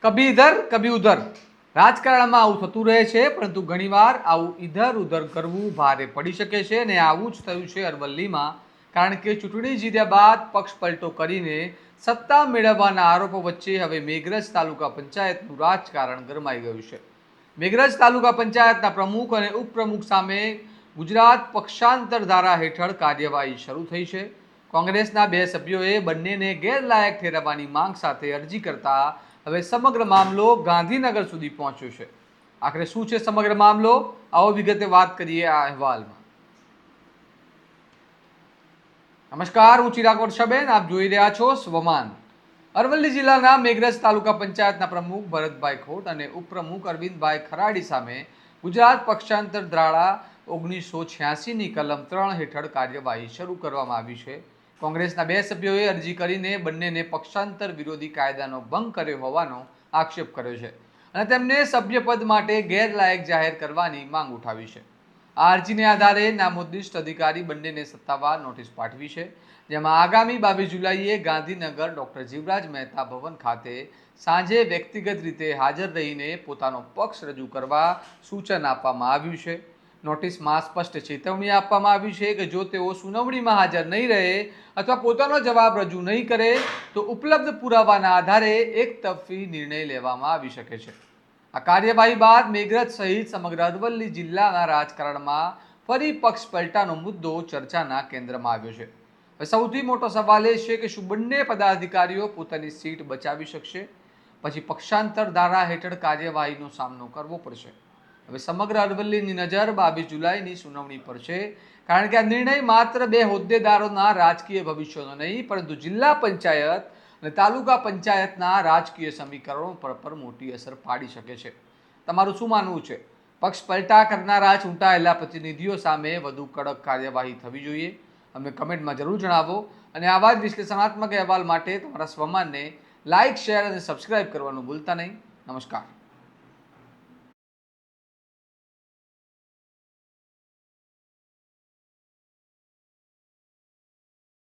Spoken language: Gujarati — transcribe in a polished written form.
કભી ઇધર કભી ઉધર રાજકારણમાં આવું થતું રહે છે, પરંતુ ઘણીવાર આવું ઇધર ઉધર કરવું ભારે પડી શકે છે અને આવું જ થયું છે અરવલ્લીમાં. કારણ કે ચૂંટણી જીત્યા બાદ પક્ષ પલટો કરીને સત્તા મેળવવાના આરોપો વચ્ચે હવે મેઘરજ તાલુકા પંચાયતનું રાજકારણ ગરમાઈ ગયું છે. મેઘરજ તાલુકા પંચાયતના પ્રમુખ અને ઉપપ્રમુખ સામે ગુજરાત પક્ષાંતર ધારા હેઠળ કાર્યવાહી શરૂ થઈ છે. કોંગ્રેસના 2 સભ્યોએ બંનેને ગેરલાયક ઠેરવવાની માંગ સાથે અરજી કરતા હવે સમગ્ર મામલો ગાંધીનગર સુધી પહોંચ્યો છે. આખરે શું છે સમગ્ર મામલો, આવો વિગતે વાત કરીએ આ અહેવાલમાં. નમસ્કાર, હું ચિરાગ વર્ષાબેન, આપ જોઈ રહ્યા છો સ્વમાન. અરવલ્લી જિલ્લાના મેઘરજ તાલુકા પંચાયતના પ્રમુખ ભરતભાઈ ખોટ અને ઉપપ્રમુખ અરવિંદભાઈ ખરાડી સામે ગુજરાત પક્ષાંતર ધારા 1986ની કલમ 3 હેઠળ કાર્યવાહી શરૂ કરવામાં આવી છે. કોંગ્રેસના 2 સભ્યોએ અરજી કરીને બંનેને પક્ષાંતર વિરોધી કાયદાનો ભંગ કર્યો હોવાનો આક્ષેપ કર્યો છે અને તેમને સભ્યપદ માટે ગેરલાયક જાહેર કરવાની માંગ ઉઠાવી છે. આ અરજીને આધારે નામોદિષ્ટ અધિકારી બંનેને સત્તાવાર નોટિસ પાઠવી છે, જેમાં આગામી 22 જુલાઈએ ગાંધીનગર ડોક્ટર જીવરાજ મહેતા ભવન ખાતે સાંજે વ્યક્તિગત રીતે હાજર રહીને પોતાનો પક્ષ રજૂ કરવા સૂચન આપવામાં આવ્યું છે. નોટિસમાં સ્પષ્ટ ચેતવણી આપવામાં આવી છે કે જો તેઓ સુનાવણીમાં હાજર નહીં રહે અથવા પોતાનો જવાબ રજૂ નહીં કરે તો ઉપલબ્ધ પુરાવાના આધારે એકતરફી નિર્ણય લેવામાં આવી શકે છે. આ કાર્યવાહી બાદ મેઘરજ સહિત સમગ્ર અરવલ્લી જિલ્લાના રાજકારણમાં ફરી પક્ષ પલટાનો મુદ્દો ચર્ચાના કેન્દ્રમાં આવ્યો છે. સૌથી મોટો સવાલ એ છે કે શું બંને પદાધિકારીઓ પોતાની સીટ બચાવી શકશે, પછી પક્ષાંતર ધારા હેઠળ કાર્યવાહીનો સામનો કરવો પડશે. હવે સમગ્ર અરવલ્લીની નજર 22 જુલાઈની સુનાવણી પર છે, કારણ કે આ નિર્ણય માત્ર 2 હોદ્દેદારોના રાજકીય ભવિષ્યનો નહીં, પરંતુ જિલ્લા પંચાયત અને તાલુકા પંચાયતના રાજકીય સમીકરણો પર મોટી અસર પાડી શકે છે. તમારું શું માનવું છે? પક્ષ પલટા કરનારા ચૂંટાયેલા પ્રતિનિધિઓ સામે વધુ કડક કાર્યવાહી થવી જોઈએ? અમને કમેન્ટમાં જરૂર જણાવો અને આવા જ વિશ્લેષણાત્મક અહેવાલ માટે તમારા સ્વમાનને લાઇક, શેર અને સબસ્ક્રાઇબ કરવાનું ભૂલતા નહીં. નમસ્કાર.